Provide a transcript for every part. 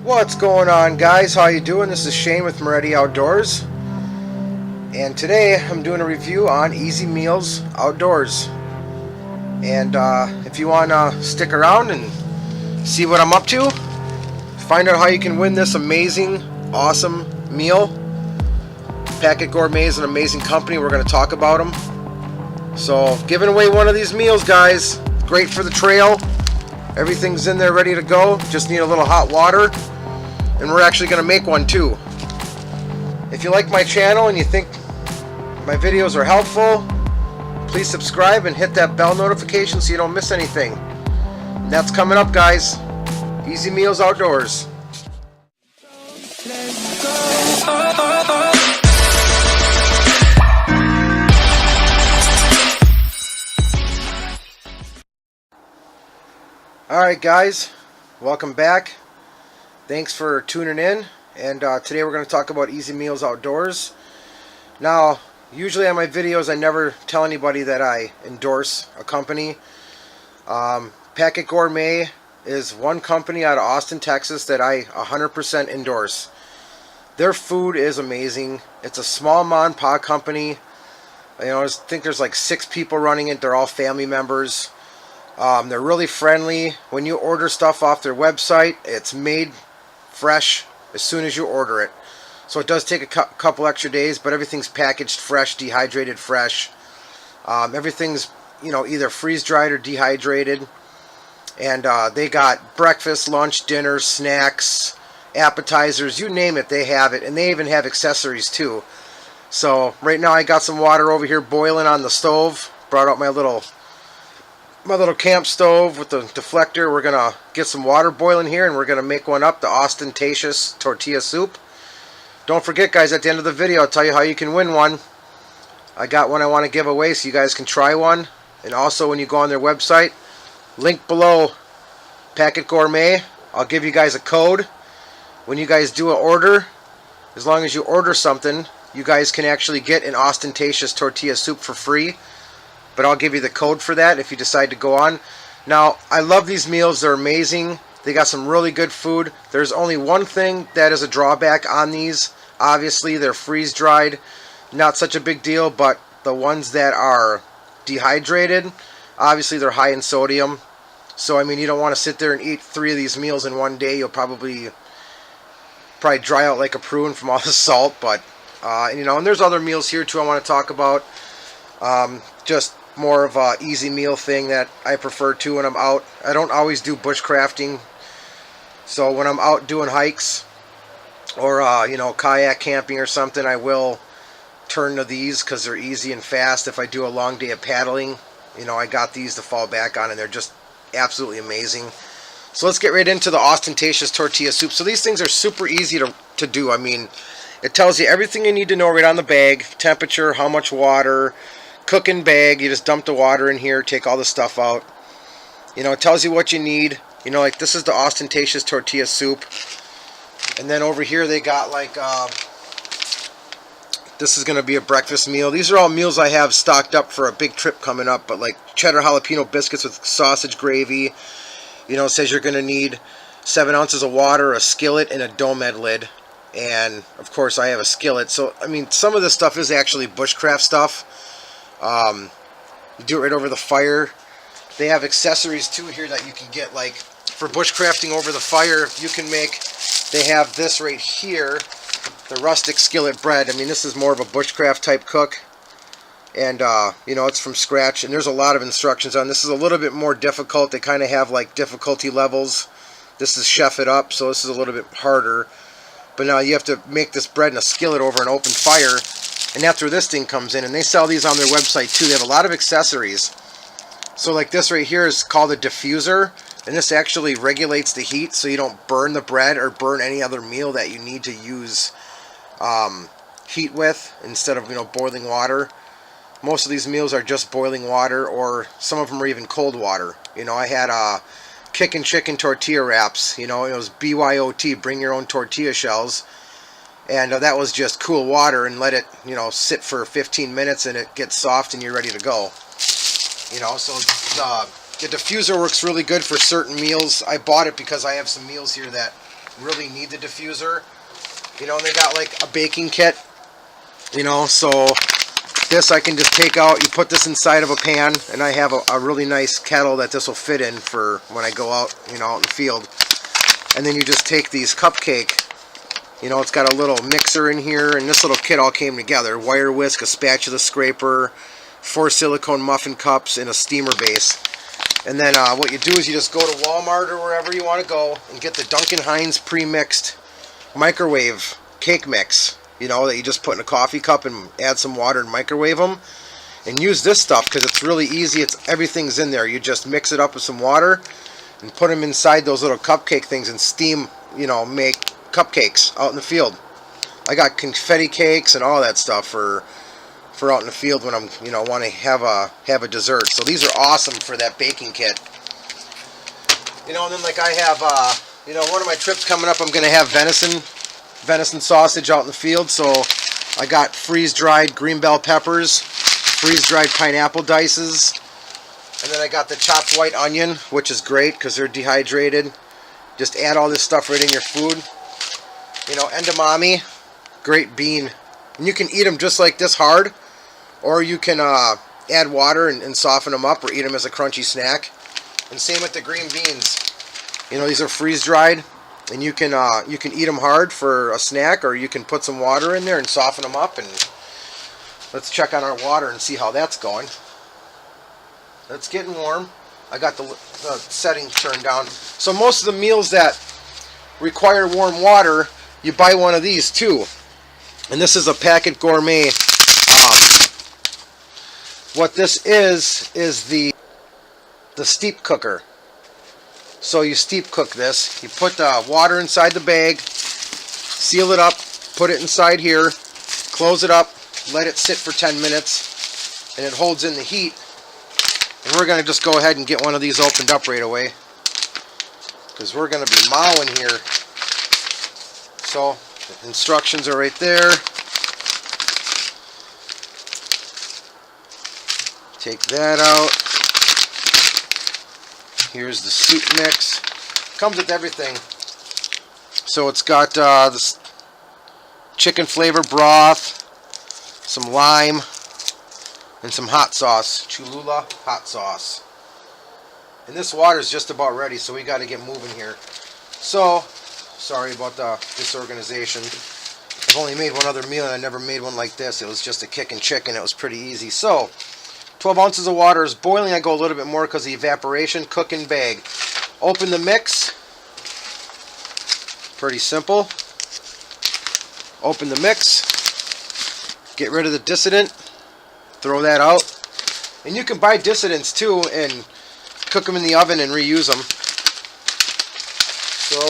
What's going on, guys? How you doing? This is Shane with Moretti Outdoors, and today I'm doing a review on Easy Meals Outdoors. And if you want to stick around and see what I'm up to, find out how you can win this amazing, awesome meal. Paquette Gourmet is an amazing company. We're going to talk about them. So, giving away one of these meals, guys. Great for the trail. Everything's in there ready to go. Just need a little hot water. And we're actually going to make one too. If you like my channel and you think my videos are helpful, please subscribe and hit that bell notification so you don't miss anything. And that's coming up, guys. Easy Meals Outdoors. Alright, guys, welcome back. Thanks for tuning in, and today we're going to talk about Easy Meals Outdoors. Now, usually on my videos I never tell anybody that I endorse a company. Paquette Gourmet is one company out of Austin, Texas that I 100% endorse. Their food is amazing. It's a small mom and pop company. I think there's like 6 people running it. They're all family members. They're really friendly. When you order stuff off their website, it's made fresh as soon as you order it. So it does take a couple extra days, but everything's packaged fresh, dehydrated fresh. Everything's, either freeze-dried or dehydrated. And they got breakfast, lunch, dinner, snacks, appetizers, you name it, they have it. And they even have accessories too. So right now I got some water over here boiling on the stove. Brought out my little camp stove with the deflector. We're gonna get some water boiling here, and we're gonna make one up, the Austintacious tortilla soup. Don't forget, guys, at the end of the video I'll tell you how you can win one. I got one I want to give away so you guys can try one. And also, when you go on their website, link below, Paquette Gourmet, I'll give you guys a code. When you guys do an order, as long as you order something, you guys can actually get an Austintacious tortilla soup for free. But I'll give you the code for that if you decide to go on. Now, I love these meals. They're amazing. They got some really good food. There's only one thing that is a drawback on these. Obviously, they're freeze-dried. Not such a big deal, but the ones that are dehydrated, obviously they're high in sodium. So, you don't want to sit there and eat 3 of these meals in one day. You'll probably dry out like a prune from all the salt. But, and there's other meals here, too, I want to talk about. Just more of a easy meal thing that I prefer to when I'm out. I don't always do bushcrafting, so when I'm out doing hikes or kayak camping or something, I will turn to these because they're easy and fast. If I do a long day of paddling, I got these to fall back on, and they're just absolutely amazing. So let's get right into the Austintacious tortilla soup. So these things are super easy to do. It tells you everything you need to know right on the bag: temperature, how much water, cooking bag. You just dump the water in here, take all the stuff out. It tells you what you need. Like this is the Austintacious tortilla soup. And then over here they got like, this is going to be a breakfast meal. These are all meals I have stocked up for a big trip coming up. But like cheddar jalapeno biscuits with sausage gravy. It says you're going to need 7 ounces of water, a skillet, and a Domed lid. And of course I have a skillet. So, some of this stuff is actually bushcraft stuff. You do it right over the fire. They have accessories too here that you can get, like for bushcrafting over the fire. They have this right here, the rustic skillet bread. This is more of a bushcraft type cook, and it's from scratch, and there's a lot of instructions on this. Is a little bit more difficult. They kind of have like difficulty levels. This is chef it up, so this is a little bit harder. But now you have to make this bread in a skillet over an open fire. And that's where this thing comes in. And they sell these on their website too. They have a lot of accessories. So like this right here is called a diffuser. And this actually regulates the heat so you don't burn the bread or burn any other meal that you need to use heat with instead of boiling water. Most of these meals are just boiling water, or some of them are even cold water. I had kickin' chicken tortilla wraps. It was BYOT, bring your own tortilla shells. And that was just cool water, and let it, sit for 15 minutes, and it gets soft, and you're ready to go. So the diffuser works really good for certain meals. I bought it because I have some meals here that really need the diffuser. You know, and they got like a baking kit. You know, so this I can just take out. You put this inside of a pan, and I have a really nice kettle that this will fit in for when I go out, you know, out in the field. And then you just take these cupcake. You know, it's got a little mixer in here, and this little kit all came together. Wire whisk, a spatula scraper, 4 silicone muffin cups, and a steamer base. And then what you do is you just go to Walmart or wherever you want to go and get the Duncan Hines pre-mixed microwave cake mix. You know, that you just put in a coffee cup and add some water and microwave them. And use this stuff because it's really easy. Everything's in there. You just mix it up with some water and put them inside those little cupcake things and steam, you know, make cupcakes out in the field. I got confetti cakes and all that stuff for out in the field when I'm, you know, want to have a dessert. So these are awesome for that baking kit. You know, and then like I have, you know, one of my trips coming up, I'm going to have venison sausage out in the field. So I got freeze-dried green bell peppers, freeze-dried pineapple dices, and then I got the chopped white onion, which is great because they're dehydrated. Just add all this stuff right in your food. You know, edamame, great bean. And you can eat them just like this hard, or you can add water and soften them up, or eat them as a crunchy snack. And same with the green beans. You know, these are freeze-dried, and you can eat them hard for a snack, or you can put some water in there and soften them up. And let's check on our water and see how that's going. It's getting warm. I got the setting turned down. So most of the meals that require warm water, you buy one of these too. And this is a Paquette Gourmet. What this is the steep cooker. So you steep cook this. You put the water inside the bag, seal it up, put it inside here, close it up, let it sit for 10 minutes, and it holds in the heat. And we're going to just go ahead and get one of these opened up right away, because we're going to be mowing here. So the instructions are right there. Take that out. Here's the soup mix. Comes with everything. So it's got this chicken flavor broth, some lime, and some hot sauce. Cholula hot sauce. And this water is just about ready, so we got to get moving here. So, sorry about the disorganization. I've only made one other meal, and I never made one like this. It was just a kicking chicken. It was pretty easy. So, 12 ounces of water is boiling. I go a little bit more because of the evaporation. Cook in bag. Open the mix. Pretty simple. Open the mix. Get rid of the dissident. Throw that out. And you can buy dissidents too and cook them in the oven and reuse them. So,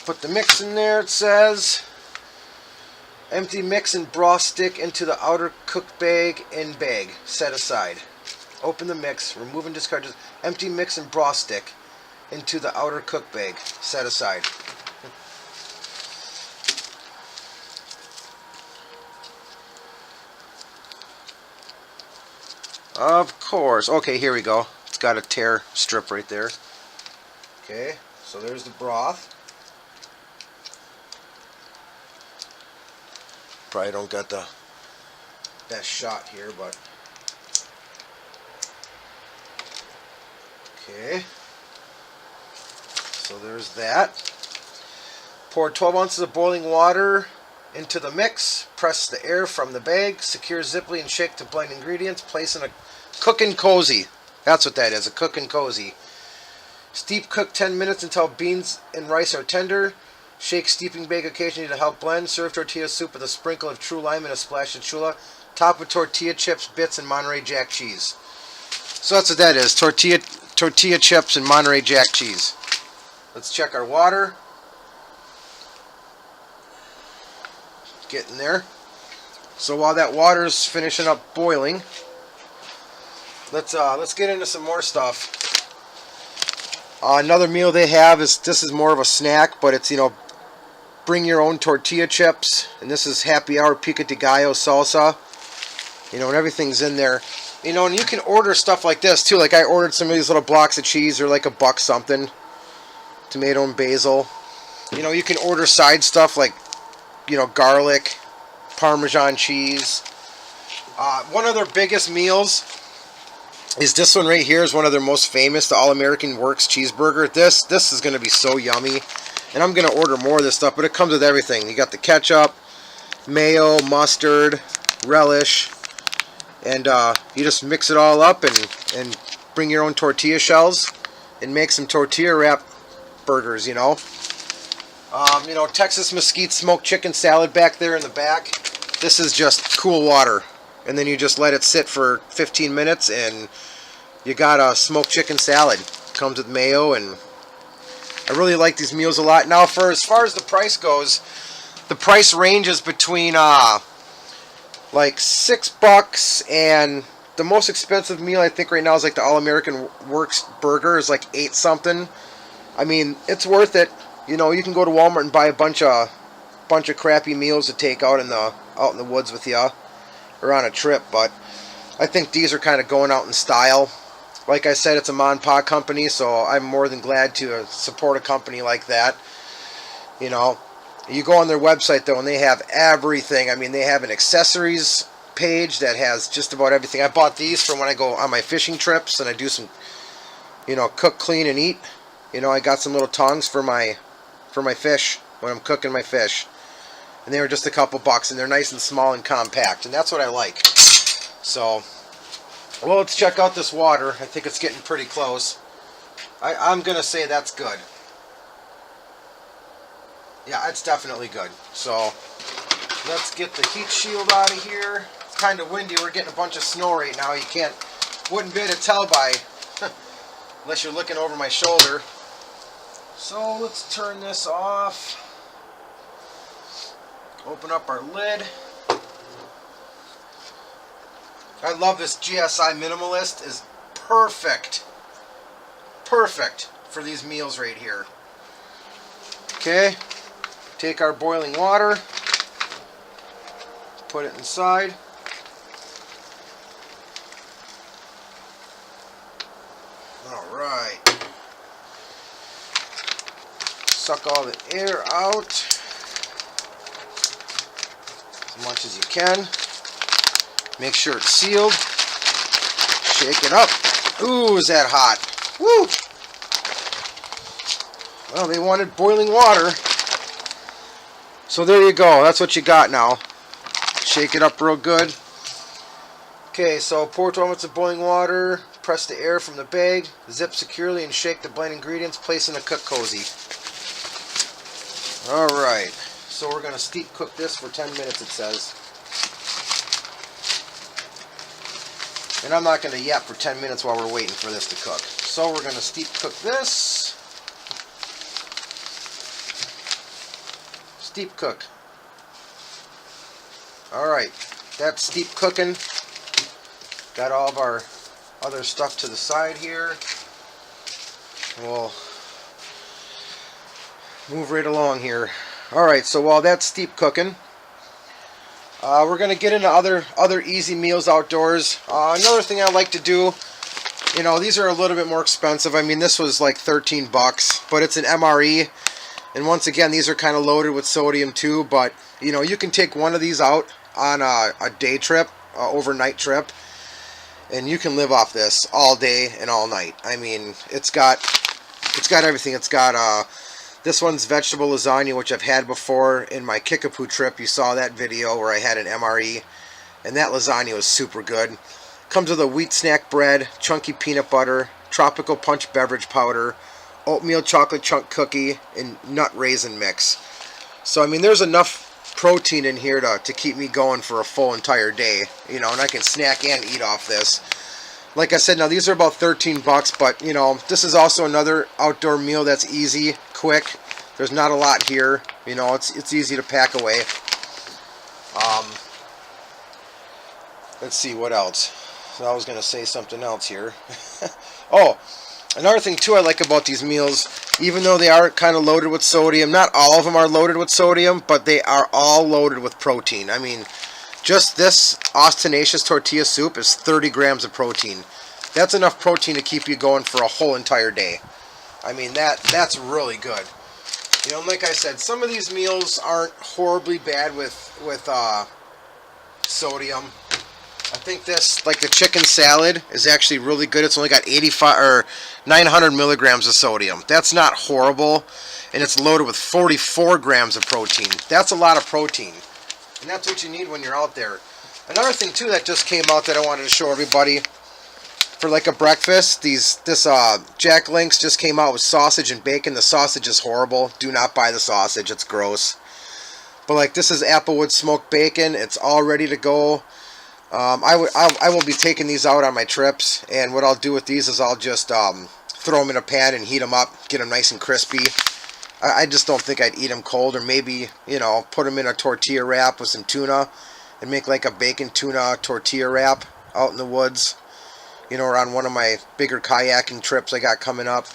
put the mix in there, it says. Empty mix and broth stick into the outer cook bag and bag. Set aside. Open the mix. Remove and discard. Empty mix and broth stick into the outer cook bag. Set aside. Of course. Okay, here we go. It's got a tear strip right there. Okay, so there's the broth. Probably don't got the best shot here, but okay. So there's that. Pour 12 ounces of boiling water into the mix. Press the air from the bag. Secure ziply and shake to blend ingredients. Place in a cooking cozy. That's what that is, a cooking cozy. Steep cook 10 minutes until beans and rice are tender. Shake steeping bag occasionally to help blend. Serve tortilla soup with a sprinkle of true lime and a splash of chula. Top with tortilla chips, bits, and Monterey Jack cheese. So that's what that is, tortilla chips and Monterey Jack cheese. Let's check our water. Getting there. So while that water is finishing up boiling, let's get into some more stuff. Another meal they have is, this is more of a snack, but it's, you know, bring your own tortilla chips, and this is happy hour pico de gallo salsa. You know, and everything's in there. You know, and you can order stuff like this too. Like I ordered some of these little blocks of cheese, or like a buck something, tomato and basil. You know, you can order side stuff like, you know, garlic, Parmesan cheese. One of their biggest meals is this one right here. Is one of their most famous, the All American Works cheeseburger. This is going to be so yummy, and I'm going to order more of this stuff. But it comes with everything. You got the ketchup, mayo, mustard, relish, and you just mix it all up and bring your own tortilla shells and make some tortilla wrap burgers. You know, Texas mesquite smoked chicken salad back there in the back. This is just cool water, and then you just let it sit for 15 minutes, and you got a smoked chicken salad. Comes with mayo, and I really like these meals a lot. Now, for as far as the price goes, the price ranges between like $6, and the most expensive meal I think right now is like the All American Works burger is like 8 something. I mean, it's worth it. You know, you can go to Walmart and buy a bunch of crappy meals to take out in the woods with you, or on a trip. But I think these are kind of going out in style. Like I said, it's a mom and pop company, so I'm more than glad to support a company like that. You know, you go on their website though, and they have everything. I mean, they have an accessories page that has just about everything. I bought these for when I go on my fishing trips and I do some, cook, clean, and eat. You know, I got some little tongs for my fish when I'm cooking my fish, and they were just a couple bucks, and they're nice and small and compact, and that's what I like. So, well, let's check out this water. I think it's getting pretty close. I'm gonna say that's good. Yeah, it's definitely good. So let's get the heat shield out of here. It's kind of windy. We're getting a bunch of snow right now. You wouldn't be able to tell by unless you're looking over my shoulder. So let's turn this off. Open up our lid. I love this GSI Minimalist. Is perfect for these meals right here. Okay, take our boiling water, put it inside. Alright, suck all the air out as much as you can. Make sure it's sealed. Shake it up. Ooh, is that hot? Woo! Well, they wanted boiling water. So there you go. That's what you got now. Shake it up real good. Okay, so pour 12 minutes of boiling water. Press the air from the bag. Zip securely and shake the blend ingredients. Place in a cook cozy. Alright. So we're going to steep cook this for 10 minutes, it says. And I'm not going to yap for 10 minutes while we're waiting for this to cook. So we're going to steep cook this. Steep cook. Alright, that's steep cooking. Got all of our other stuff to the side here. We'll move right along here. Alright, so while that's steep cooking, we're going to get into other easy meals outdoors. Another thing I like to do, these are a little bit more expensive. I mean, this was like 13 bucks, but it's an MRE. And once again, these are kind of loaded with sodium too, but you can take one of these out on a day trip, overnight trip, and you can live off this all day and all night. I mean, it's got everything. It's got this one's vegetable lasagna, which I've had before in my Kickapoo trip. You saw that video where I had an MRE, and that lasagna was super good. Comes with a wheat snack bread, chunky peanut butter, tropical punch beverage powder, oatmeal chocolate chunk cookie, and nut raisin mix. So I mean, there's enough protein in here to keep me going for a full entire day, and I can snack and eat off this. Like I said, now these are about 13 bucks, but this is also another outdoor meal that's easy, quick. There's not a lot here, it's easy to pack away. Let's see what else. So I was going to say something else here. Oh, another thing too I like about these meals, even though they are kind of loaded with sodium, not all of them are loaded with sodium, but they are all loaded with protein. I mean, Just this Austintacious tortilla soup is 30 grams of protein. That's enough protein to keep you going for a whole entire day. I mean, that's really good. You know, like I said, some of these meals aren't horribly bad with sodium. I think this, like the chicken salad, is actually really good. It's only got 85 or 900 milligrams of sodium. That's not horrible, and it's loaded with 44 grams of protein. That's a lot of protein, and that's what you need when you're out there. Another thing too that just came out that I wanted to show everybody for like a breakfast. This Jack Link's just came out with sausage and bacon. The sausage is horrible. Do not buy the sausage. It's gross. But like this is Applewood smoked bacon. It's all ready to go. I will be taking these out on my trips, and what I'll do with these is I'll just throw them in a pan and heat them up, get them nice and crispy. I just don't think I'd eat them cold, or maybe, you know, put them in a tortilla wrap with some tuna and make like a bacon tuna tortilla wrap out in the woods, you know, or on one of my bigger kayaking trips I got coming up.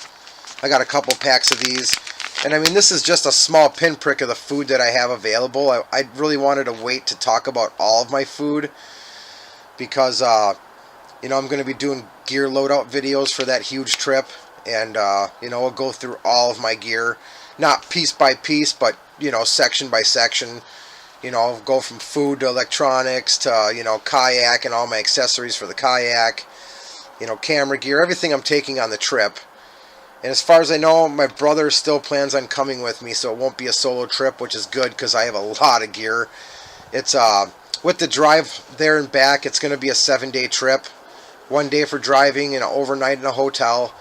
I got a couple packs of these. And I mean, this is just a small pinprick of the food that I have available. I really wanted to wait to talk about all of my food, because you know, I'm going to be doing gear loadout videos for that huge trip, and you know, I'll go through all of my gear, not piece by piece, but you know, section by section. You know, I'll go from food to electronics to, you know, kayak and all my accessories for the kayak, you know, camera gear, everything I'm taking on the trip. And as far as I know, my brother still plans on coming with me, so it won't be a solo trip, which is good because I have a lot of gear. It's with the drive there and back, it's going to be a 7-day trip. 1 day for driving and an overnight in a hotel,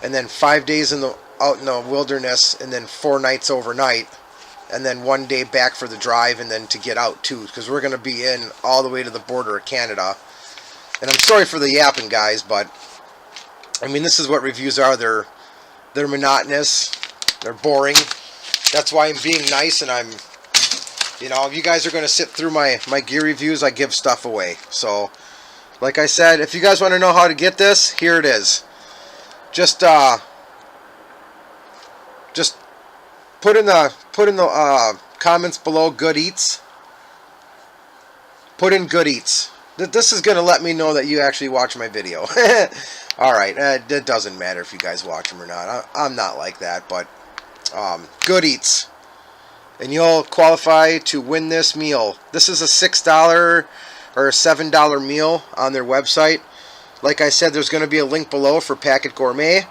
and then 5 days out in the wilderness, and then 4 nights overnight, and then 1 day back for the drive, and then to get out too, because we're going to be in all the way to the border of Canada. And I'm sorry for the yapping, guys, but I mean, this is what reviews are. They're monotonous, they're boring. That's why I'm being nice, and I'm, you know, if you guys are going to sit through my gear reviews, I give stuff away. So, like I said, if you guys want to know how to get this, here it is. Just put in the comments below Good Eats. Put in Good Eats. This is going to let me know that you actually watch my video. Alright, it doesn't matter if you guys watch them or not. I'm not like that, but Good Eats. And you'll qualify to win this meal. This is a $6 or a $7 meal on their website. Like I said, there's going to be a link below for Paquette Gourmet.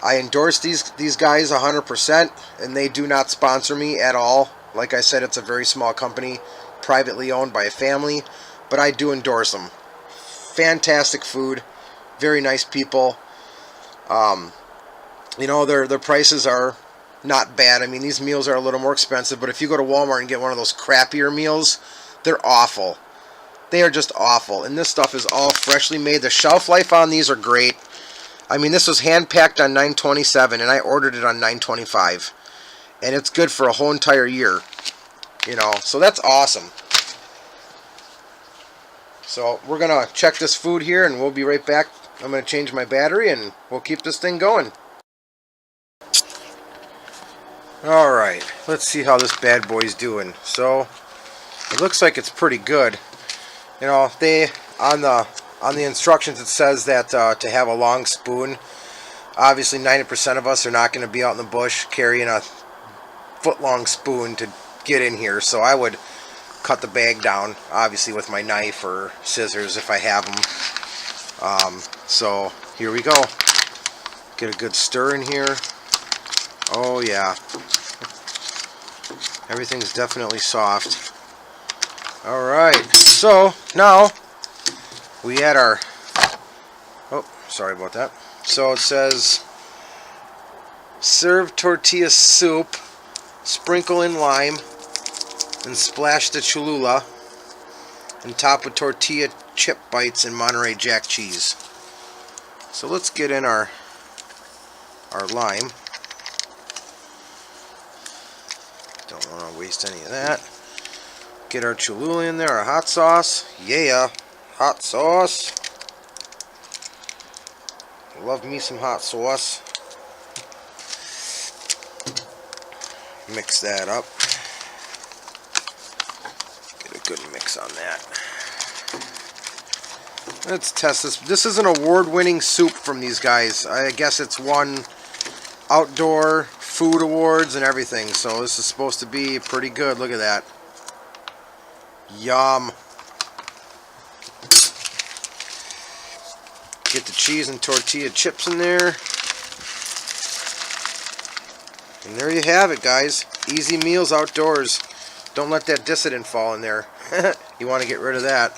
I endorse these guys 100%, and they do not sponsor me at all. Like I said, it's a very small company, privately owned by a family, but I do endorse them. Fantastic food, very nice people. You know, their prices are not bad. I mean, these meals are a little more expensive, but if you go to Walmart and get one of those crappier meals, they're awful. They are just awful. And this stuff is all freshly made. The shelf life on these are great. I mean, this was hand packed on 9/27, and I ordered it on 9/25, and it's good for a whole entire year. You know, so that's awesome. So we're gonna check this food here, and we'll be right back. I'm gonna change my battery, and we'll keep this thing going. Alright, let's see how this bad boy's doing. So, it looks like it's pretty good. You know, on the instructions it says that to have a long spoon. Obviously 90% of us are not going to be out in the bush carrying a foot-long spoon to get in here, so I would cut the bag down, obviously with my knife or scissors if I have them. So, here we go. Get a good stir in here. Oh yeah, everything's definitely soft. Alright, so now we add our, oh, sorry about that. So it says, serve tortilla soup, sprinkle in lime, and splash the Cholula, and top with tortilla chip bites and Monterey Jack cheese. So let's get in our lime. Don't want to waste any of that. Get our Cholula in there, our hot sauce. Yeah, hot sauce. Love me some hot sauce. Mix that up. Get a good mix on that. Let's test this. This is an award-winning soup from these guys. I guess it's won outdoor food awards and everything, so this is supposed to be pretty good. Look at that. Yum. Get the cheese and tortilla chips in there. And there you have it, guys. Easy meals outdoors. Don't let that dissident fall in there. You want to get rid of that.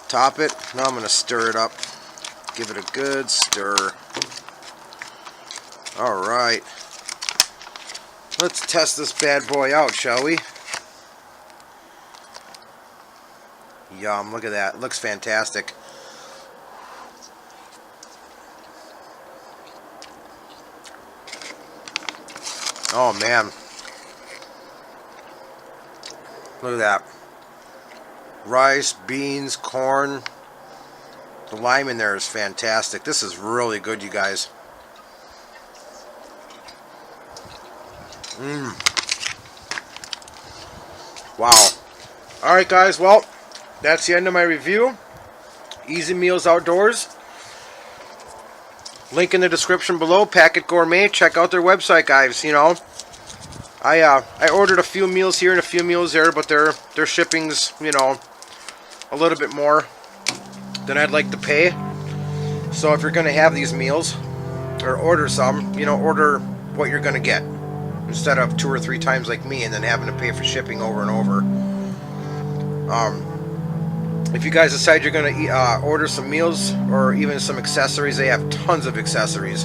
Top it. Now I'm going to stir it up. Give it a good stir. Alright. Let's test this bad boy out, shall we? Yum, look at that. It looks fantastic. Oh man. Look at that. Rice, beans, corn. The lime in there is fantastic. This is really good, you guys. Wow. Alright guys, well, that's the end of my review. Easy Meals Outdoors. Link in the description below. Paquette Gourmet. Check out their website, guys. You know, I ordered a few meals here and a few meals there, but their shipping's, you know, a little bit more than I'd like to pay. So if you're gonna have these meals or order some, you know, order what you're gonna get instead of 2 or 3 times like me and then having to pay for shipping over and over. If you guys decide you're going to order some meals or even some accessories, they have tons of accessories.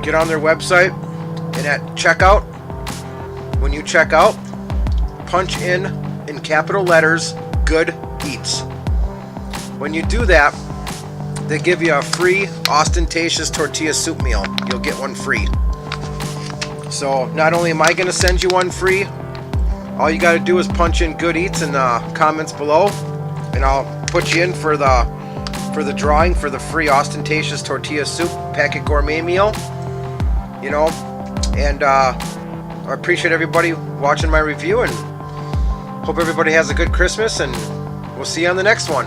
Get on their website, and at checkout, when you check out, punch in capital letters, Good Eats. When you do that, they give you a free Ostentatious tortilla soup meal. You'll get one free. So not only am I going to send you one free, all you got to do is punch in Good Eats in the comments below, and I'll put you in for the drawing for the free Austintacious tortilla soup Paquette Gourmet meal. You know, and I appreciate everybody watching my review, and hope everybody has a good Christmas, and we'll see you on the next one.